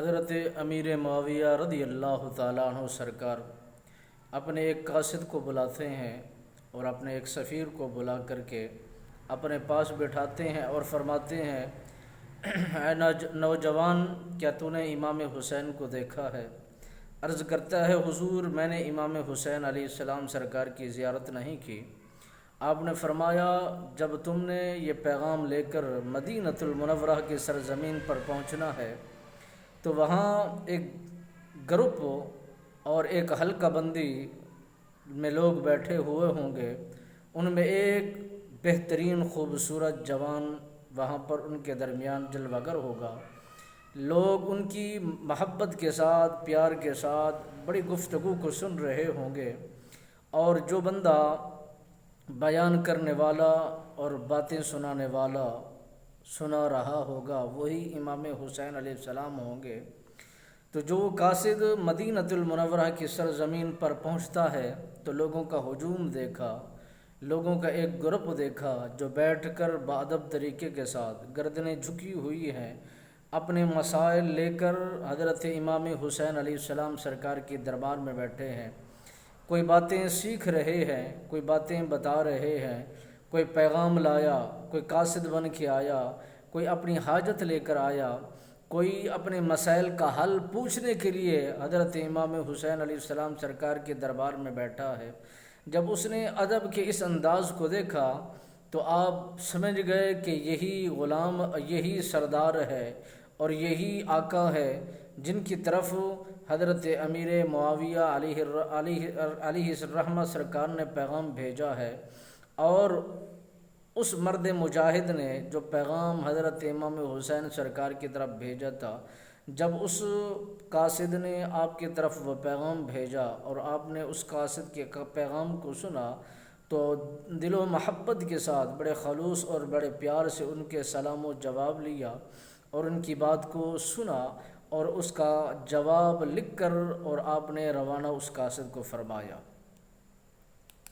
حضرت امیر معاویہ رضی اللہ تعالیٰ عنہ سرکار اپنے ایک قاصد کو بلاتے ہیں اور اپنے ایک سفیر کو بلا کر کے اپنے پاس بٹھاتے ہیں اور فرماتے ہیں، اے نوجوان، کیا تو نے امام حسین کو دیکھا ہے؟ عرض کرتا ہے، حضور میں نے امام حسین علیہ السلام سرکار کی زیارت نہیں کی۔ آپ نے فرمایا، جب تم نے یہ پیغام لے کر مدینۃ المنورہ کی سرزمین پر پہنچنا ہے تو وہاں ایک گروپ اور ایک حلقہ بندی میں لوگ بیٹھے ہوئے ہوں گے، ان میں ایک بہترین خوبصورت جوان وہاں پر ان کے درمیان جلوہ گر ہوگا۔ لوگ ان کی محبت کے ساتھ، پیار کے ساتھ بڑی گفتگو کو سن رہے ہوں گے، اور جو بندہ بیان کرنے والا اور باتیں سنانے والا سنا رہا ہوگا وہی امام حسین علیہ السلام ہوں گے۔ تو جو قاصد مدینۃ المنورہ کی سرزمین پر پہنچتا ہے تو لوگوں کا ہجوم دیکھا، لوگوں کا ایک گروپ دیکھا جو بیٹھ کر باادب طریقے کے ساتھ گردنیں جھکی ہوئی ہیں، اپنے مسائل لے کر حضرت امام حسین علیہ السلام سرکار کی دربار میں بیٹھے ہیں۔ کوئی باتیں سیکھ رہے ہیں، کوئی باتیں بتا رہے ہیں، کوئی پیغام لایا، کوئی قاصد بن کے آیا، کوئی اپنی حاجت لے کر آیا، کوئی اپنے مسائل کا حل پوچھنے کے لیے حضرت امام حسین علیہ السلام سرکار کے دربار میں بیٹھا ہے۔ جب اس نے ادب کے اس انداز کو دیکھا تو آپ سمجھ گئے کہ یہی غلام، یہی سردار ہے اور یہی آقا ہے جن کی طرف حضرت امیر معاویہ علیہ الرحمہ سرکار نے پیغام بھیجا ہے۔ اور اس مرد مجاہد نے جو پیغام حضرت امام حسین سرکار کی طرف بھیجا تھا، جب اس قاصد نے آپ کی طرف وہ پیغام بھیجا اور آپ نے اس قاصد کے پیغام کو سنا تو دل و محبت کے ساتھ بڑے خلوص اور بڑے پیار سے ان کے سلام و جواب لیا اور ان کی بات کو سنا اور اس کا جواب لکھ کر اور آپ نے روانہ اس قاصد کو فرمایا۔